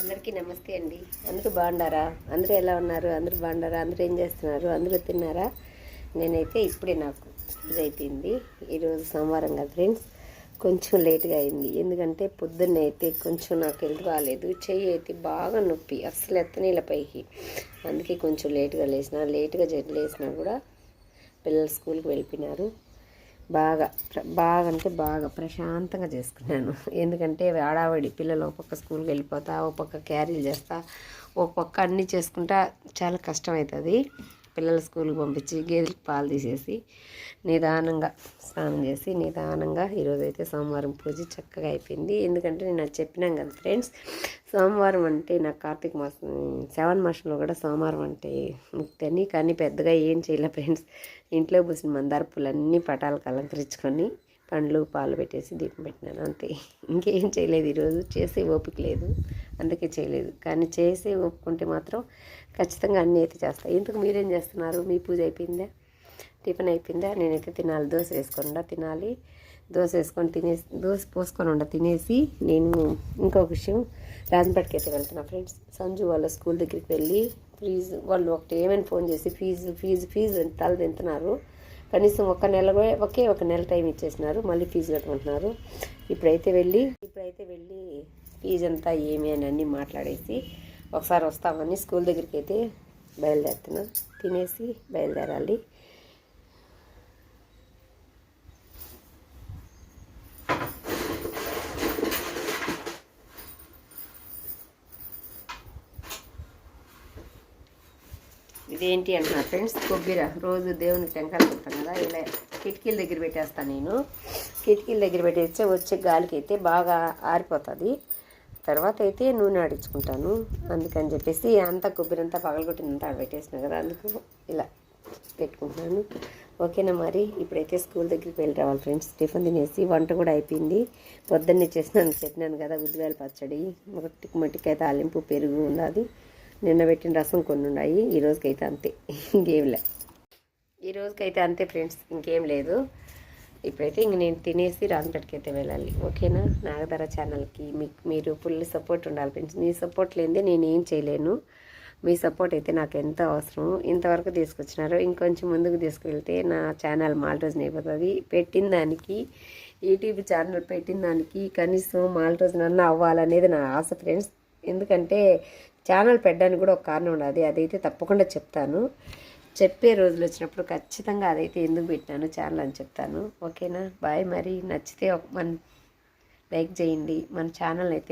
అందరికీ నమస్తే అండి. అందరూ బాగున్నారా? అందరూ ఎలా ఉన్నారు? అందరూ బాగున్నారా? అందరూ ఏం చేస్తున్నారు? అందరూ తిన్నారా? నేనైతే ఇప్పుడే నాకు పూజ అయిపోయింది. ఈరోజు సోమవారం కదా ఫ్రెండ్స్, కొంచెం లేట్గా అయింది. ఎందుకంటే పొద్దున్నే అయితే కొంచెం నాకు హెల్త్ బాగాలేదు, చెయ్యి అయితే బాగా నొప్పి, అస్సలు ఎత్తనీళ్ళ పైకి. అందుకే కొంచెం లేట్గా లేచినా కూడా పిల్లలు స్కూల్కి వెళ్ళిపోయినారు. బాగా అంటే బాగా ప్రశాంతంగా చేసుకున్నాను. ఎందుకంటే హడావిడి, పిల్లలు ఒక పక్క స్కూల్కి వెళ్ళిపోతా, ఒక పక్క క్యారీలు చేస్తా, ఒక పక్క అన్నీ చేసుకుంటా చాలా కష్టం అవుతుంది. పిల్లలు స్కూల్కి పంపించి గేదెలకు పాలు తీసేసి నిదానంగా స్నానం చేసి నిదానంగా ఈరోజైతే సోమవారం పూజ చక్కగా అయిపోయింది. ఎందుకంటే నేను అది చెప్పినాను కదా ఫ్రెండ్స్, సోమవారం అంటే నాకు కార్తీక మాసం శ్రావణ మాసంలో కూడా సోమవారం అంటే ముక్తని. కానీ పెద్దగా ఏం చేయలే ఫ్రెండ్స్, ఇంట్లో పూసిన మందార పూలన్నీ పటాలకు అలంకరించుకొని పండ్లు పాలు పెట్టేసి దీపం పెట్టినాను అంతే. ఇంకేం చేయలేదు, ఈరోజు చేసే ఓపిక లేదు, అందుకే చేయలేదు. కానీ చేసే ఓపుకుంటే మాత్రం ఖచ్చితంగా అన్నీ అయితే చేస్తాను. ఇంతకు మీరేం చేస్తున్నారు? మీ పూజ అయిపోయిందా? టిఫిన్ అయిపోయిందా? నేనైతే తినాలి, దోశ వేసుకుండా తినాలి. దోశ వేసుకొని దోశ పోసుకొని తినేసి నేను ఇంకొక విషయం, రాజంపేటకి అయితే వెళ్తున్నా ఫ్రెండ్స్. సంజు వాళ్ళ స్కూల్ దగ్గరికి వెళ్ళి వాళ్ళు ఒకటి ఏమైనా ఫోన్ చేసి ఫీజు తల తింటున్నారు. కనీసం ఒకే ఒక నెల టైం ఇచ్చేసినారు, మళ్ళీ ఫీజు కట్టుకుంటున్నారు. ఇప్పుడైతే వెళ్ళి ఫీజు అంతా ఏమి అని అన్నీ మాట్లాడేసి ఒకసారి వస్తామని స్కూల్ దగ్గరికి అయితే బయలుదేరుతున్నాం. తినేసి బయలుదేరాలి. ఇదేంటి అంటున్నా ఫ్రెండ్స్, కొబ్బరి రోజు దేవునికి టెంకాయలు కొడతాను కదా, ఇలా కిటికీల దగ్గర పెట్టేస్తాను. నేను కిటికీల దగ్గర పెట్టేస్తే వచ్చే గాలికి అయితే బాగా ఆరిపోతుంది. తర్వాత అయితే నూనె ఆడించుకుంటాను. అందుకని చెప్పేసి అంతా కొబ్బరి అంతా పగలగొట్టినంతా పెట్టేసిన కదా, అందుకు ఇలా పెట్టుకుంటున్నాను. ఓకేనా, మరి ఇప్పుడైతే స్కూల్ దగ్గరికి వెళ్ళి రావాలి ఫ్రెండ్స్. టిఫిన్ తినేసి వంట కూడా అయిపోయింది. పొద్దున్నే చెప్పినాను కదా, ఉద్దివేల పచ్చడి, మట్టికాయ తాలింపు, పెరుగు ఉన్నది. నిన్న పెట్టిన రసం కొన్ని ఉన్నాయి. ఈ రోజుకైతే అంతే, అంతే ఫ్రెండ్స్, ఇంకేం లేదు. ఇప్పుడైతే ఇంక నేను తినేసి రాజంపేటకి అయితే వెళ్ళాలి. ఓకేనా, నాగధర ఛానల్కి మీరు ఫుల్ సపోర్ట్ ఉండాలి ఫ్రెండ్స్. మీ సపోర్ట్ లేనిదే నేను ఏం చేయలేను. మీ సపోర్ట్ అయితే నాకు ఎంతో అవసరం. ఇంతవరకు తీసుకొచ్చినారు, ఇంకొంచెం ముందుకు తీసుకువెళ్తే నా ఛానల్ మాల్రోజున అయిపోతుంది. పెట్టిన దానికి, యూట్యూబ్ ఛానల్ పెట్టిన దానికి కనీసం మాల్రోజునన్నా అవ్వాలనేది నా ఆశ ఫ్రెండ్స్. ఎందుకంటే ఛానల్ పెట్టడానికి కూడా ఒక కారణం ఉన్నది, అదైతే తప్పకుండా చెప్తాను. చెప్పే రోజులు వచ్చినప్పుడు ఖచ్చితంగా అదైతే ఎందుకు పెట్టినాను ఛానల్ అని చెప్తాను. ఓకేనా, బాయ్. మరి నచ్చితే మన లైక్ చేయండి, మన ఛానల్ అయితే